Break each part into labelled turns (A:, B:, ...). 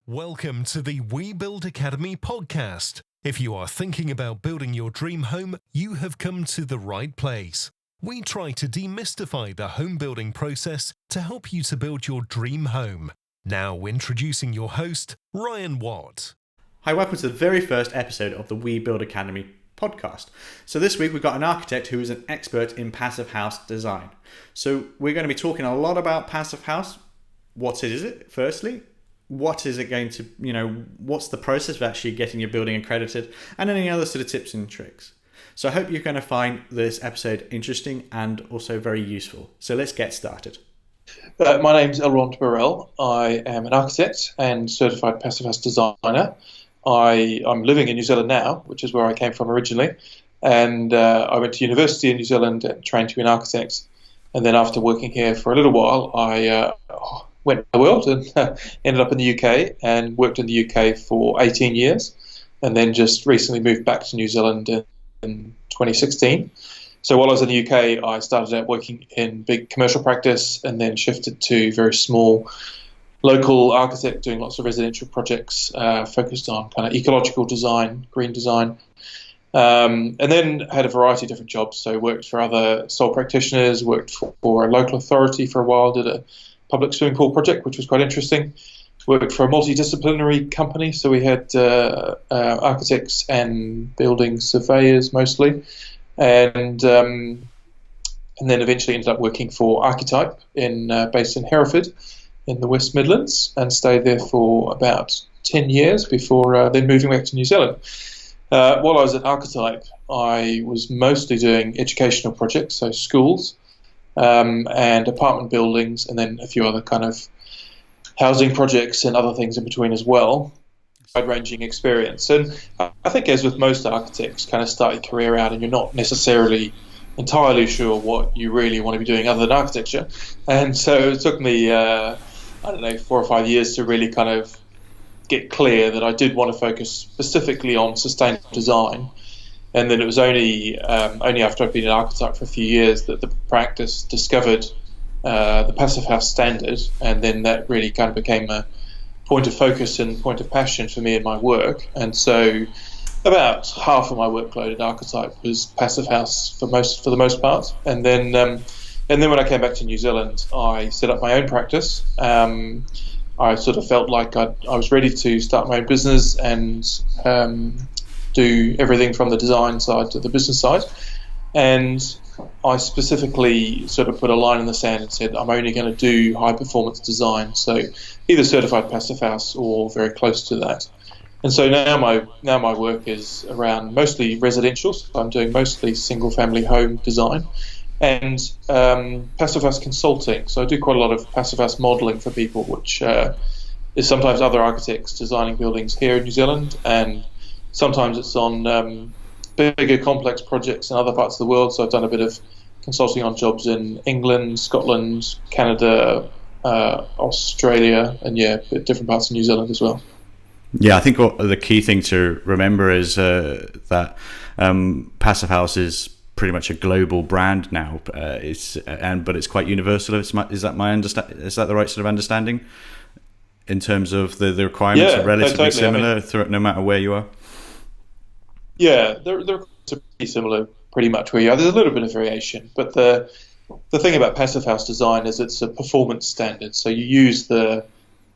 A: Welcome to the We Build Academy podcast. If you are thinking about building your dream home, you have come to the right place. We try to demystify the home building process to help you to build your dream home. Now introducing your host, Ryan Watt.
B: Hi, welcome to the very first episode of the We Build Academy podcast. So this week we've got an architect who is an expert in passive house design. So we're going to be talking a lot about passive house. What is it, firstly? What is it going to, what's the process of actually getting your building accredited, and any other sort of tips and tricks. So I hope you're going to find this episode interesting and also very useful. So let's get started.
C: My name's Elrond Burrell. I am an architect and certified passive house designer. I'm living in New Zealand now, which is where I came from originally. And I went to university in New Zealand and trained to be an architect. And then after working here for a little while, I went to the world and ended up in the UK and worked in the UK for 18 years. And then just recently moved back to New Zealand in 2016. So while I was in the UK, I started out working in big commercial practice and then shifted to very small local architect, doing lots of residential projects focused on kind of ecological design, green design. And then had a variety of different jobs. So worked for other sole practitioners, worked for a local authority for a while, did a public swimming pool project, which was quite interesting. Worked for a multidisciplinary company, so we had architects and building surveyors mostly. And then eventually ended up working for Archetype based in Hereford in the West Midlands, and stayed there for about 10 years before then moving back to New Zealand. While I was at Archetype, I was mostly doing educational projects, so schools and apartment buildings, and then a few other kind of housing projects and other things in between as well. Wide-ranging experience. And I think, as with most architects, kind of start your career out and you're not necessarily entirely sure what you really want to be doing other than architecture. And so it took me, 4 or 5 years to really kind of get clear that I did want to focus specifically on sustainable design. And then it was only after I'd been an architect for a few years that the practice discovered the Passive House standard, and then that really kind of became a point of focus and point of passion for me in my work. And so about half of my workload at Archetype was Passive House for the most part. And then when I came back to New Zealand, I set up my own practice. I sort of felt like I was ready to start my own business and do everything from the design side to the business side. And I specifically sort of put a line in the sand and said, I'm only going to do high performance design. So either certified passive house or very close to that. And so now my work is around mostly residential. So I'm doing mostly single family home design and passive house consulting. So I do quite a lot of passive house modelling for people, which is sometimes other architects designing buildings here in New Zealand, and sometimes it's on bigger complex projects in other parts of the world. So I've done a bit of consulting on jobs in England, Scotland, Canada, Australia, and different parts of New Zealand as well.
B: Yeah, I think what the key thing to remember is that Passive House is pretty much a global brand now. But it's quite universal. Is that the right sort of understanding in terms of the requirements are relatively similar no matter where you are?
C: Yeah, they're pretty similar pretty much where you are. There's a little bit of variation, but the thing about passive house design is it's a performance standard. So you use the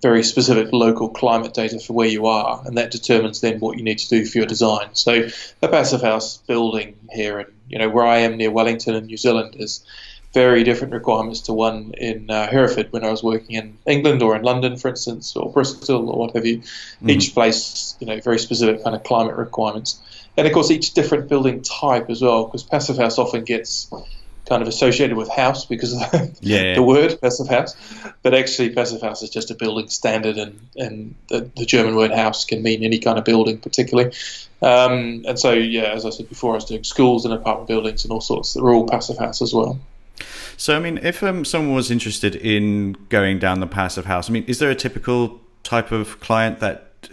C: very specific local climate data for where you are, and that determines then what you need to do for your design. So a passive house building here, and where I am near Wellington in New Zealand, is very different requirements to one in Hereford when I was working in England, or in London, for instance, or Bristol, or what have you. Mm-hmm. Each place, very specific kind of climate requirements. And of course, each different building type as well, because passive house often gets kind of associated with house because of the word passive house. But actually, passive house is just a building standard, and the German word house can mean any kind of building, particularly. And so, as I said before, I was doing schools and apartment buildings and all sorts that were all passive house as well.
B: So, I mean, if someone was interested in going down the passive house, I mean, is there a typical type of client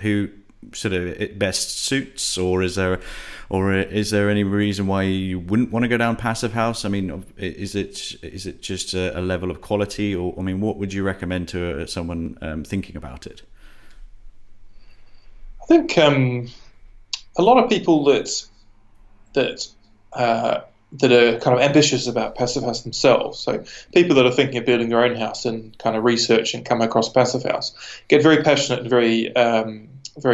B: who sort of it best suits, or is there any reason why you wouldn't want to go down passive house? I mean, is it just a level of quality, or I mean, what would you recommend to someone thinking about it?
C: think a lot of people that are kind of ambitious about Passive House themselves, so people that are thinking of building their own house and kind of research and come across Passive House, get very passionate and very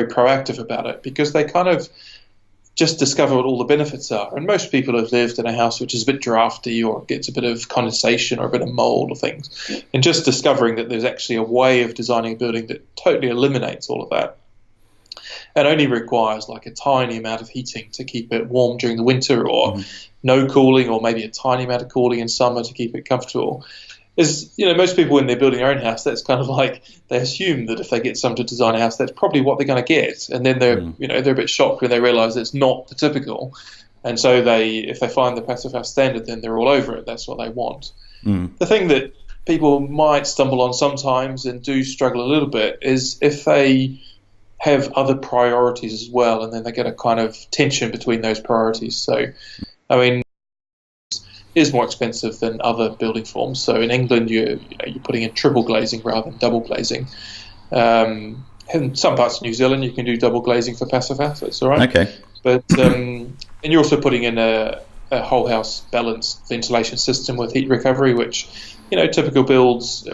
C: proactive about it, because they kind of just discover what all the benefits are. And most people have lived in a house which is a bit drafty or gets a bit of condensation or a bit of mold or things, and just discovering that there's actually a way of designing a building that totally eliminates all of that and only requires like a tiny amount of heating to keep it warm during the winter, or no cooling, or maybe a tiny amount of cooling in summer to keep it comfortable. Is, most people, when they're building their own house, that's kind of like, they assume that if they get someone to design a house, that's probably what they're going to get, and then they're they're a bit shocked when they realise it's not the typical, and so if they find the Passive House standard, then they're all over it. That's what they want. The thing that people might stumble on sometimes and do struggle a little bit is if they have other priorities as well, and then they get a kind of tension between those priorities. So, I mean, is more expensive than other building forms. So in England, you're putting in triple glazing rather than double glazing. In some parts of New Zealand, you can do double glazing for Passive House. That's all right.
D: Okay.
C: But and you're also putting in a whole house balanced ventilation system with heat recovery, which typical builds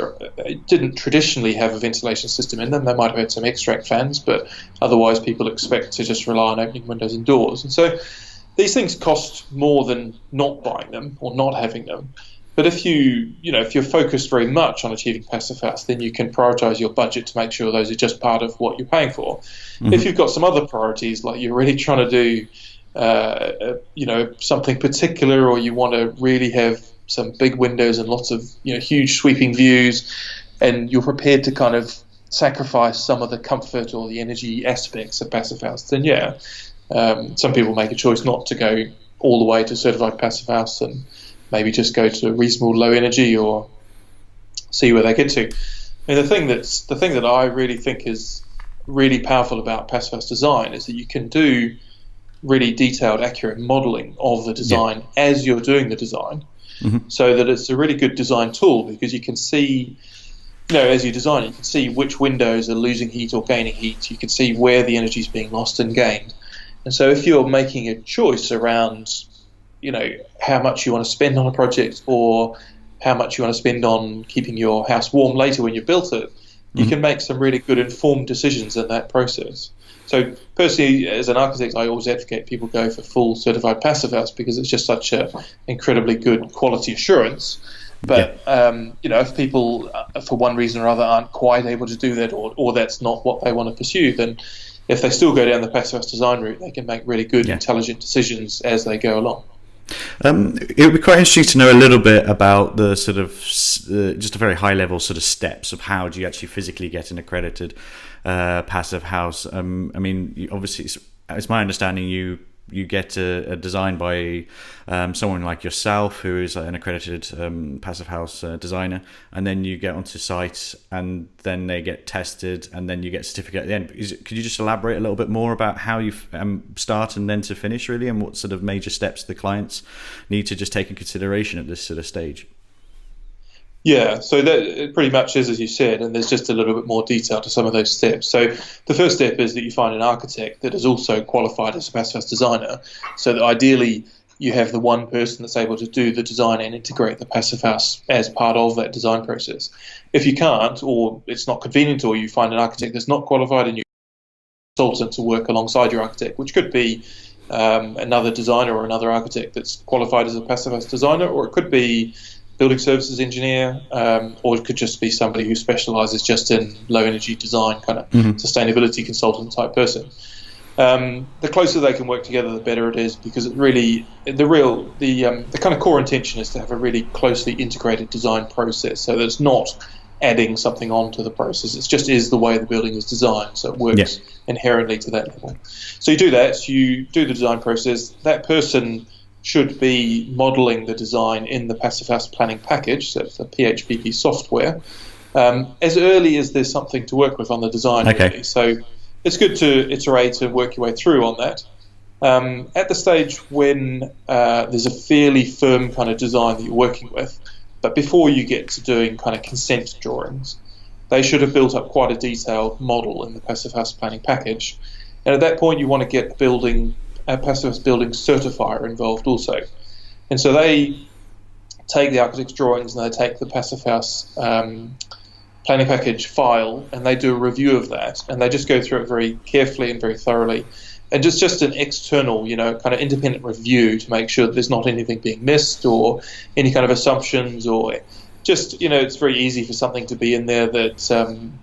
C: didn't traditionally have a ventilation system in them. They might have had some extract fans, but otherwise people expect to just rely on opening windows and doors. And so these things cost more than not buying them or not having them. But if you're focused very much on achieving Passive House, then you can prioritize your budget to make sure those are just part of what you're paying for. If you've got some other priorities, like you're really trying to do something particular, or you want to really have some big windows and lots of huge sweeping views, and you're prepared to kind of sacrifice some of the comfort or the energy aspects of Passive House, then some people make a choice not to go all the way to certified Passive House and maybe just go to reasonable low energy or see where they get to. I mean, the thing that I really think is really powerful about Passive House design is that you can do really detailed, accurate modelling of the design as you're doing the design, so that it's a really good design tool, because you can see, as you design it, you can see which windows are losing heat or gaining heat. You can see where the energy is being lost and gained. And so if you're making a choice around, how much you want to spend on a project, or how much you want to spend on keeping your house warm later when you've built it, you can make some really good informed decisions in that process. So personally, as an architect, I always advocate people go for full certified Passive House, because it's just such an incredibly good quality assurance. But if people, for one reason or other, aren't quite able to do that, or that's not what they want to pursue, then if they still go down the Passive House design route, they can make really good, intelligent decisions as they go along.
D: It would be quite interesting to know a little bit about the sort of just a very high level sort of steps of how do you actually physically get an accredited Passive House. I mean, obviously, it's my understanding you get a design by someone like yourself, who is an accredited Passive House designer, and then you get onto site, and then they get tested, and then you get a certificate at the end. Could you just elaborate a little bit more about how you start and then to finish, really, and what sort of major steps the clients need to just take in consideration at this sort of stage?
C: Yeah, so that it pretty much is as you said, and there's just a little bit more detail to some of those steps. So the first step is that you find an architect that is also qualified as a Passive House designer, so that ideally you have the one person that's able to do the design and integrate the Passive House as part of that design process. If you can't, or it's not convenient, or you find an architect that's not qualified and you consultant to work alongside your architect, which could be another designer or another architect that's qualified as a Passive House designer, or it could be building services engineer, or it could just be somebody who specialises just in low energy design, kind of sustainability consultant type person. The closer they can work together, the better it is, because it really the kind of core intention is to have a really closely integrated design process, so that it's not adding something onto the process. It just is the way the building is designed, so it works inherently to that level. So you do that, you do the design process. That person should be modelling the design in the Passive House planning package, so it's the PHPP software, as early as there's something to work with on the design. Really. So it's good to iterate and work your way through on that. At the stage when there's a fairly firm kind of design that you're working with, but before you get to doing kind of consent drawings, they should have built up quite a detailed model in the Passive House planning package. And at that point, you want to get the building, Passivhaus building certifier involved also. And so they take the architect's drawings and they take the Passivhaus planning package file and they do a review of that, and they just go through it very carefully and very thoroughly. And just an external, kind of independent review to make sure that there's not anything being missed or any kind of assumptions, or just, it's very easy for something to be in there that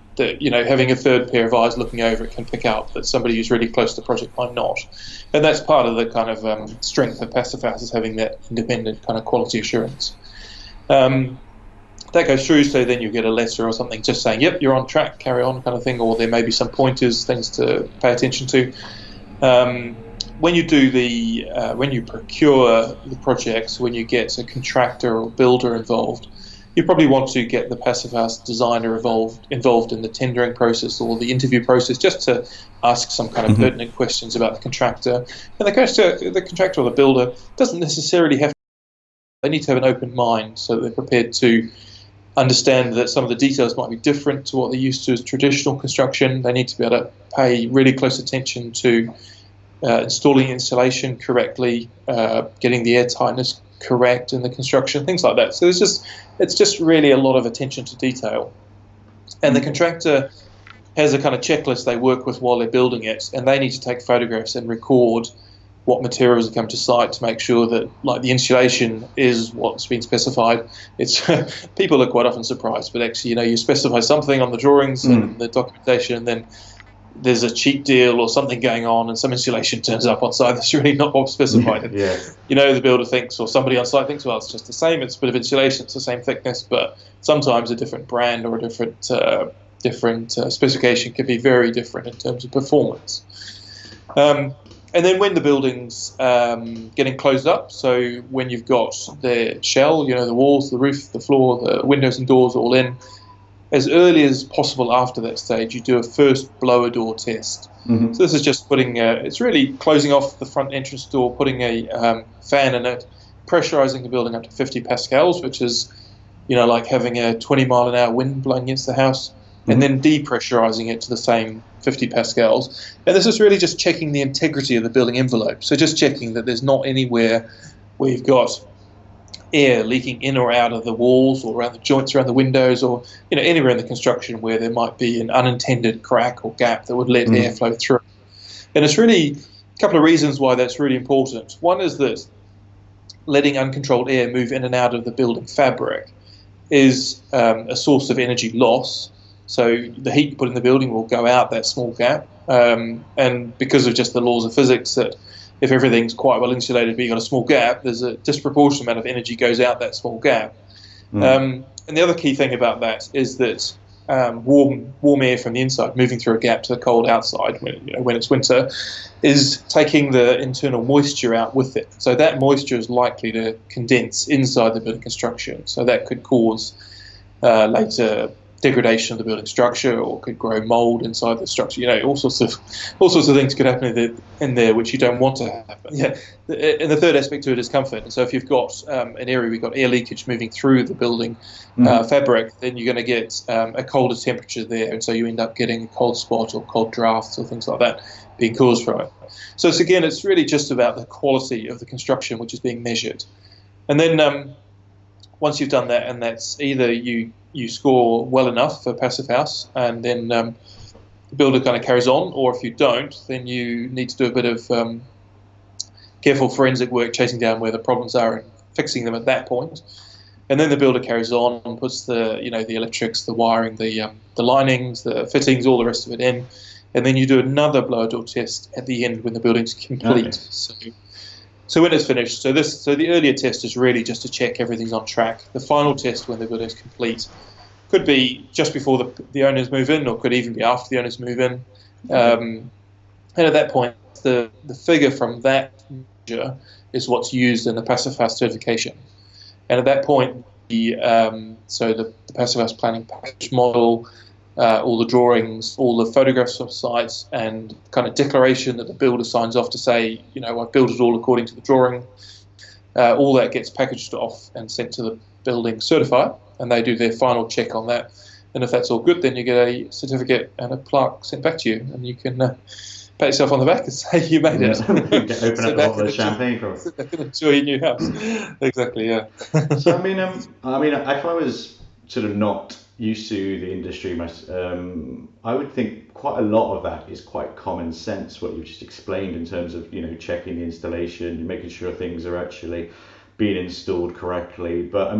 C: having a third pair of eyes looking over it can pick up that somebody who's really close to the project might not. And that's part of the kind of strength of Passivhaus, is having that independent kind of quality assurance. That goes through, so then you get a letter or something just saying, yep, you're on track, carry on kind of thing, or there may be some pointers, things to pay attention to. When you do when you procure the projects, when you get a contractor or builder involved, you probably want to get the Passivhaus designer involved in the tendering process or the interview process, just to ask some kind of pertinent questions about the contractor. And the contractor or the builder doesn't necessarily have to, they need to have an open mind, so they're prepared to understand that some of the details might be different to what they're used to as traditional construction. They need to be able to pay really close attention to installing insulation correctly, getting the air tightness correct in the construction, things like that. So it's just really a lot of attention to detail. And the contractor has a kind of checklist they work with while they're building it, and they need to take photographs and record what materials come to site to make sure that, like, the insulation is what's been specified. It's people are quite often surprised, but actually, you specify something on the drawings and the documentation, and then there's a cheap deal or something going on, and some insulation turns up on site that's really not what's specified. And, the builder thinks, or somebody on site thinks, well, it's just the same. It's a bit of insulation, it's the same thickness, but sometimes a different brand or a different specification can be very different in terms of performance. And then when the building's getting closed up, so when you've got the shell, the walls, the roof, the floor, the windows and doors all in, as early as possible after that stage, you do a first blower door test. So this is just it's really closing off the front entrance door, putting a fan in it, pressurizing the building up to 50 pascals, which is, like having a 20-mile-an-hour wind blowing against the house, and then depressurizing it to the same 50 pascals. And this is really just checking the integrity of the building envelope. So just checking that there's not anywhere where you've got air leaking in or out of the walls or around the joints around the windows, or anywhere in the construction where there might be an unintended crack or gap that would let air flow through. And it's really a couple of reasons why that's really important. One is that letting uncontrolled air move in and out of the building fabric is a source of energy loss. So the heat you put in the building will go out that small gap, and because of just the laws of physics, that if everything's quite well insulated but you've got a small gap, there's a disproportionate amount of energy goes out that small gap. And the other key thing about that is that warm air from the inside moving through a gap to the cold outside when it's winter is taking the internal moisture out with it. So that moisture is likely to condense inside the building construction. So that could cause later degradation of the building structure, or could grow mold inside the structure. All sorts of things could happen in there which you don't want to happen. And the third aspect to it is comfort. And so if you've got an area where you've got air leakage moving through the building fabric, then you're going to get a colder temperature there, and so you end up getting a cold spot or cold drafts or things like that being caused from it. So it's really just about the quality of the construction which is being measured. And then once you've done that, and that's either you score well enough for Passivhaus, and then the builder kind of carries on, or if you don't, then you need to do a bit of careful forensic work, chasing down where the problems are and fixing them at that point. And then the builder carries on and puts the the electrics, the wiring, the linings, the fittings, all the rest of it in. And then you do another blower door test at the end when the building's complete. Okay. So when it's finished, so the earlier test is really just to check everything's on track. The final test, when the building's complete, could be just before the owners move in, or could even be after the owners move in. And at that point, the figure from that measure is what's used in the Passivhaus certification. And at that point, the Passivhaus planning package model, all the drawings, all the photographs of sites, and kind of declaration that the builder signs off to say, I've built it all according to the drawing. All that gets packaged off and sent to the building certifier, and they do their final check on that. And if that's all good, then you get a certificate and a plaque sent back to you, and you can pat yourself on the back and say you made it.
D: Open up a bottle of champagne from it.
C: Sit back and enjoy your new house. Exactly, yeah.
D: So if I was sort of not used to the industry, I would think quite a lot of that is quite common sense. What you've just explained in terms of checking the installation, making sure things are actually being installed correctly. But I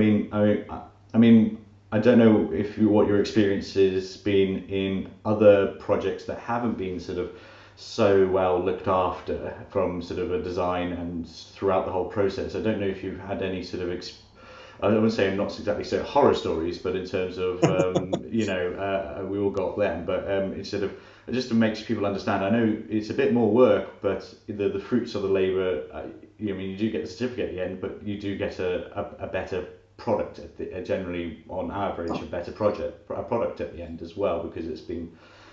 D: don't know what your experience has been in other projects that haven't been sort of so well looked after from sort of a design and throughout the whole process. I don't know if you've had any sort of I wouldn't say not exactly so horror stories, but in terms of we all got them, but it's sort of just makes people understand. I know it's a bit more work, but the fruits of the labour. You do get the certificate at the end, but you do get a better product generally on average, a better product at the end as well, because it's been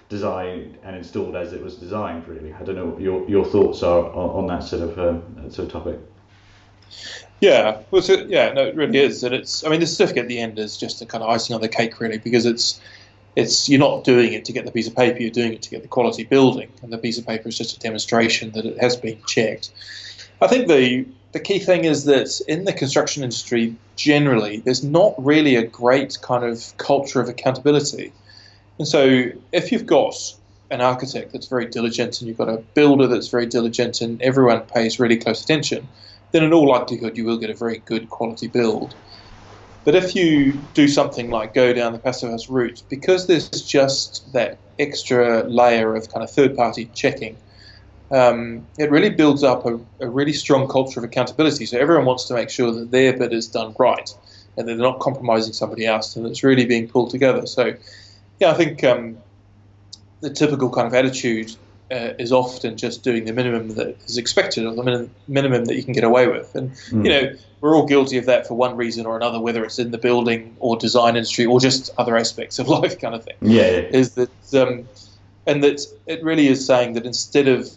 D: designed and installed as it was designed. Really, I don't know what your thoughts are on that sort of topic.
C: Yeah, well, no, it really is, and the certificate at the end is just a kind of icing on the cake, really, because it's you're not doing it to get the piece of paper, you're doing it to get the quality building, and the piece of paper is just a demonstration that it has been checked. I think the key thing is that in the construction industry generally, there's not really a great kind of culture of accountability. And so if you've got an architect that's very diligent and you've got a builder that's very diligent and everyone pays really close attention, then in all likelihood you will get a very good quality build. But if you do something like go down the Passivhaus route, because there's just that extra layer of kind of third-party checking, it really builds up a really strong culture of accountability. So everyone wants to make sure that their bit is done right and that they're not compromising somebody else and it's really being pulled together. So yeah, I think the typical kind of attitude is often just doing the minimum that is expected, or the minimum that you can get away with. And we're all guilty of that for one reason or another, whether it's in the building or design industry or just other aspects of life, kind of thing. Is that and that it really is saying that instead of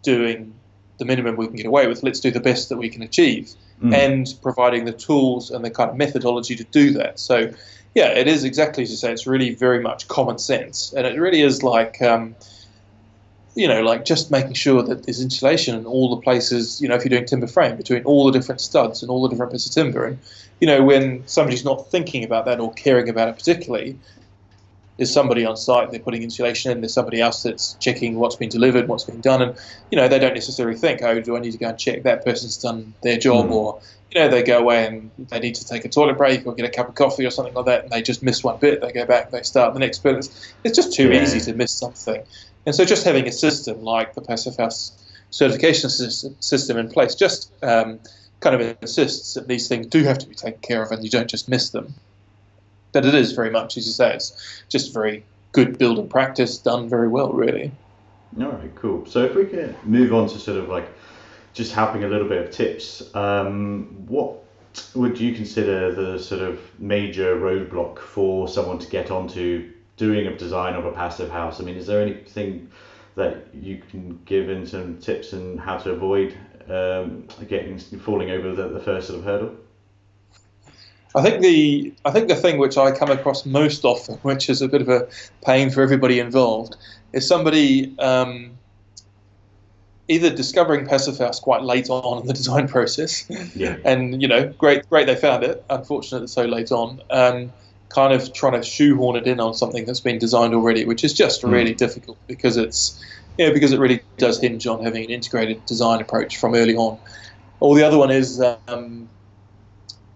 C: doing the minimum we can get away with, let's do the best that we can achieve, and providing the tools and the kind of methodology to do that. So yeah, it is exactly as you say. It's really very much common sense, and it really is like like just making sure that there's insulation in all the places, if you're doing timber frame, between all the different studs and all the different bits of timber. And, when somebody's not thinking about that or caring about it particularly, there's somebody on site, they're putting insulation in, there's somebody else that's checking what's been delivered, what's been done. And, they don't necessarily think, oh, do I need to go and check that person's done their job? Or, they go away and they need to take a toilet break or get a cup of coffee or something like that, and they just miss one bit. They go back, they start the next bit. It's just too easy to miss something. And so just having a system like the Passivhaus certification system in place just kind of insists that these things do have to be taken care of and you don't just miss them. But it is very much, as you say, it's just very good building practice done very well, really.
D: All right, cool. So if we can move on to sort of like just helping a little bit of tips, what would you consider the sort of major roadblock for someone to get onto doing a design of a passive house? I mean, is there anything that you can give in some tips on how to avoid falling over the first sort of hurdle?
C: I think the thing which I come across most often, which is a bit of a pain for everybody involved, is somebody either discovering Passivhaus quite late on in the design process, and great they found it. Unfortunate it's so late on. Kind of trying to shoehorn it in on something that's been designed already, which is just really difficult because because it really does hinge on having an integrated design approach from early on. Or the other one is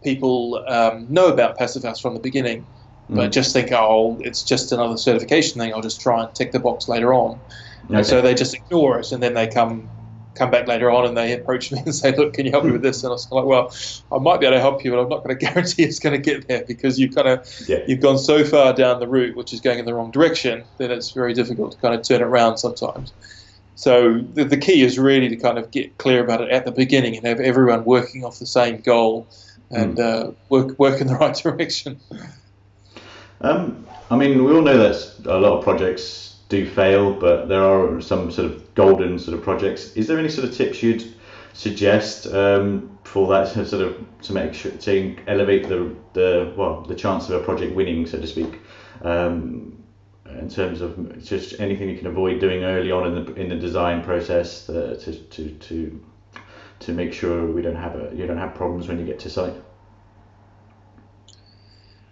C: people know about Passivhaus from the beginning, but just think, oh, it's just another certification thing. I'll just try and tick the box later on. Okay. And so they just ignore it, and then they come back later on and they approach me and say, look, can you help me with this? And I was like, well, I might be able to help you, but I'm not going to guarantee it's going to get there because you've gone so far down the route which is going in the wrong direction that it's very difficult to kind of turn it around sometimes. So the key is really to kind of get clear about it at the beginning and have everyone working off the same goal and work in the right direction.
D: I mean, we all know that a lot of projects do fail, but there are some sort of golden sort of projects. Is there any sort of tips you'd suggest for that sort of to make sure to elevate the chance of a project winning, so to speak? in terms of just anything you can avoid doing early on in the design process to make sure you don't have problems when you get to site?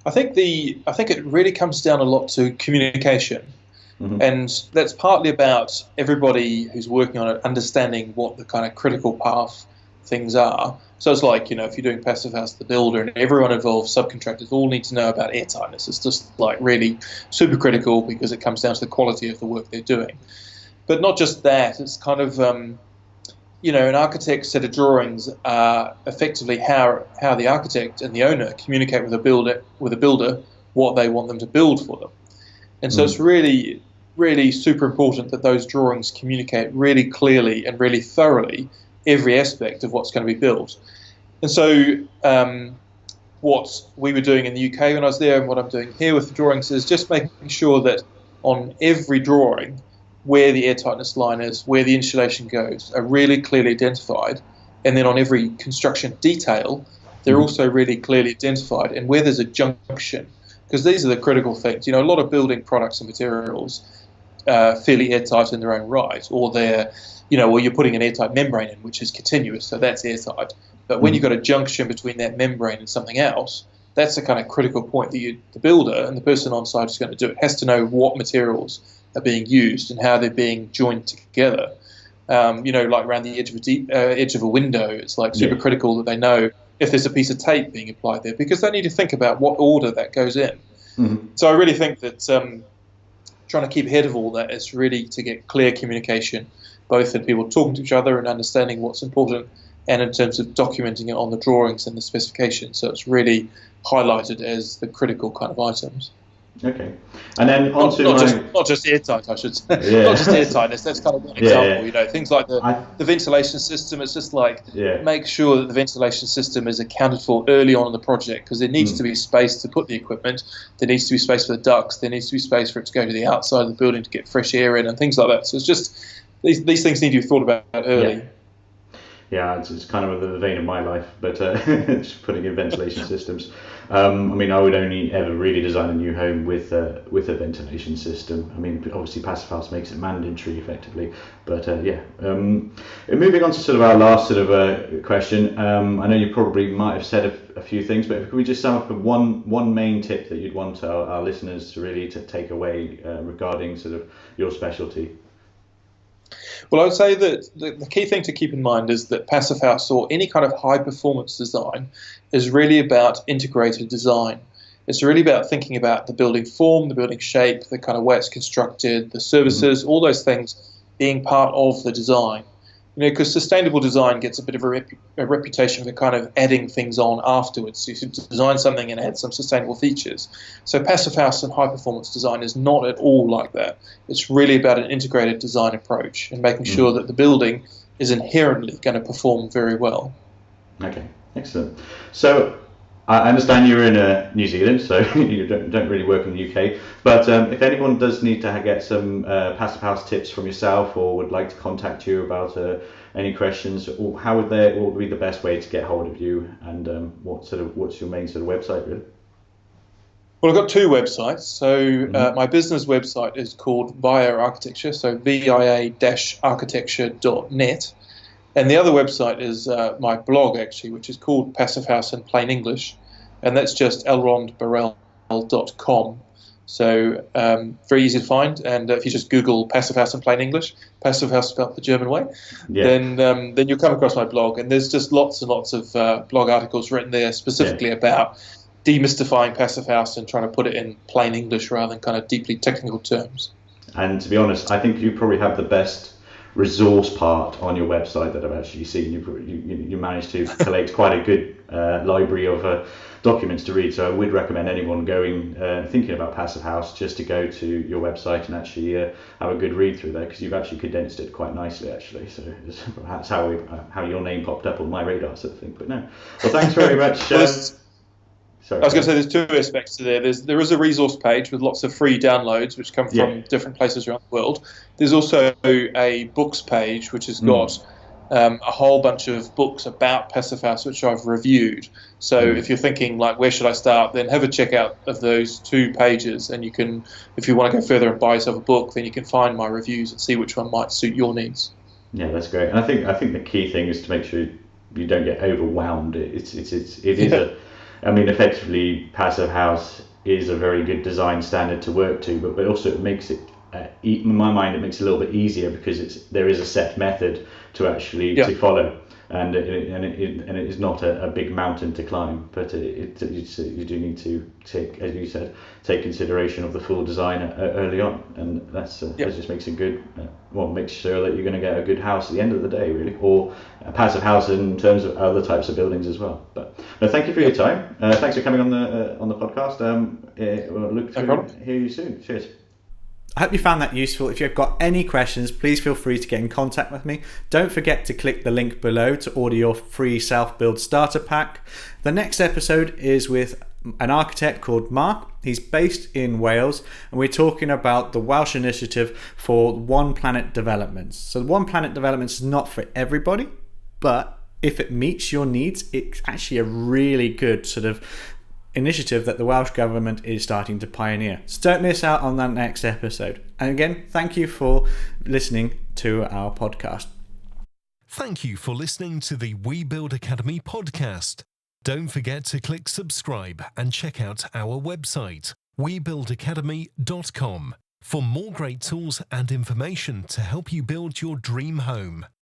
C: I think it really comes down a lot to communication. And that's partly about everybody who's working on it understanding what the kind of critical path things are. So it's like, if you're doing Passive House, the builder and everyone involved, subcontractors, all need to know about airtightness. It's just like really super critical because it comes down to the quality of the work they're doing. But not just that, it's kind of, an architect's set of drawings are effectively how the architect and the owner communicate with a builder what they want them to build for them. And so it's really, really super important that those drawings communicate really clearly and really thoroughly every aspect of what's going to be built. And so what we were doing in the UK when I was there and what I'm doing here with the drawings is just making sure that on every drawing where the airtightness line is, where the insulation goes, are really clearly identified. And then on every construction detail, they're also really clearly identified. And where there's a junction, because these are the critical things. A lot of building products and materials are fairly airtight in their own right, or they're or you're putting an airtight membrane in, which is continuous, so that's airtight. But when you've got a junction between that membrane and something else, that's the kind of critical point that the builder and the person on site is going to do. It has to know what materials are being used and how they're being joined together. Like around the edge of a window, it's like super critical that they know if there's a piece of tape being applied there, because they need to think about what order that goes in. So I really think that trying to keep ahead of all that is really to get clear communication, both in people talking to each other and understanding what's important, and in terms of documenting it on the drawings and the specifications. So it's really highlighted as the critical kind of items.
D: Okay. And then
C: not just airtight, I should say. Not just airtightness, that's kind of one example. Things like the ventilation system. It's just like make sure that the ventilation system is accounted for early on in the project, because there needs to be space to put the equipment, there needs to be space for the ducts, there needs to be space for it to go to the outside of the building to get fresh air in and things like that. So it's just these things need to be thought about early.
D: Yeah, it's kind of the vein of my life, but just putting in ventilation systems. I would only ever really design a new home with a ventilation system. Obviously Passive House makes it mandatory effectively, but moving on to sort of our last sort of question. I know you probably might have said a few things, but could we just sum up with one main tip that you'd want our listeners to really take away regarding sort of your specialty?
C: Well, I would say that the key thing to keep in mind is that Passive House, or any kind of high-performance design, is really about integrated design. It's really about thinking about the building form, the building shape, the kind of way it's constructed, the services, all those things being part of the design. Because sustainable design gets a bit of a reputation for kind of adding things on afterwards. You should design something and add some sustainable features. So Passive House and high-performance design is not at all like that. It's really about an integrated design approach and making sure that the building is inherently going to perform very well. Okay,
D: excellent. So I understand you're in New Zealand, so you don't really work in the UK. But if anyone does need to get some Passive House tips from yourself, or would like to contact you about any questions, or what would be the best way to get hold of you? And what's your main sort of website, really?
C: Well, I've got two websites. So my business website is called VIA Architecture, so VIA-architecture.net. And the other website is my blog, actually, which is called Passive House in Plain English, and that's just elrondburrell.com. So very easy to find, and if you just Google Passive House in Plain English, Passive House spelled the German way, then you'll come across my blog, and there's just lots and lots of blog articles written there specifically about demystifying Passive House and trying to put it in plain English rather than kind of deeply technical terms.
D: And to be honest, I think you probably have the best resource part on your website that I've actually seen. You managed to collect quite a good library of documents to read, so I would recommend anyone going thinking about Passive House just to go to your website and actually have a good read through there, because you've actually condensed it quite nicely, actually. So that's how your name popped up on my radar, sort of thing. But no, well, thanks very much.
C: Sorry, I was going to say there's two aspects to there. There is a resource page with lots of free downloads which come from different places around the world. There's also a books page which has got a whole bunch of books about Passivhaus which I've reviewed. So if you're thinking like, where should I start, then have a check out of those 2 pages, and you can, if you want to go further and buy yourself a book, then you can find my reviews and see which one might suit your needs.
D: Yeah, that's great. And I think the key thing is to make sure you don't get overwhelmed. Effectively, Passivhaus is a very good design standard to work to, but also it makes it, in my mind, it makes it a little bit easier because there is a set method to actually to follow, and it is not a big mountain to climb, but you do need to take, as you said, take consideration of the full design early on, and that just makes it good. Makes sure that you're going to get a good house at the end of the day, really, or a passive house in terms of other types of buildings as well. But no, thank you for your time. Thanks for coming on the podcast. We'll look forward to hear you soon. Cheers.
B: I hope you found that useful. If you've got any questions, please feel free to get in contact with me. Don't forget to click the link below to order your free self-build starter pack. The next episode is with an architect called Mark. He's based in Wales, and we're talking about the Welsh initiative for One Planet developments. So One Planet developments is not for everybody, but if it meets your needs, it's actually a really good sort of initiative that the Welsh government is starting to pioneer. So don't miss out on that next episode. And again, thank you for listening to our podcast.
A: Thank you for listening to the We Build Academy podcast. Don't forget to click subscribe and check out our website, webuildacademy.com, for more great tools and information to help you build your dream home.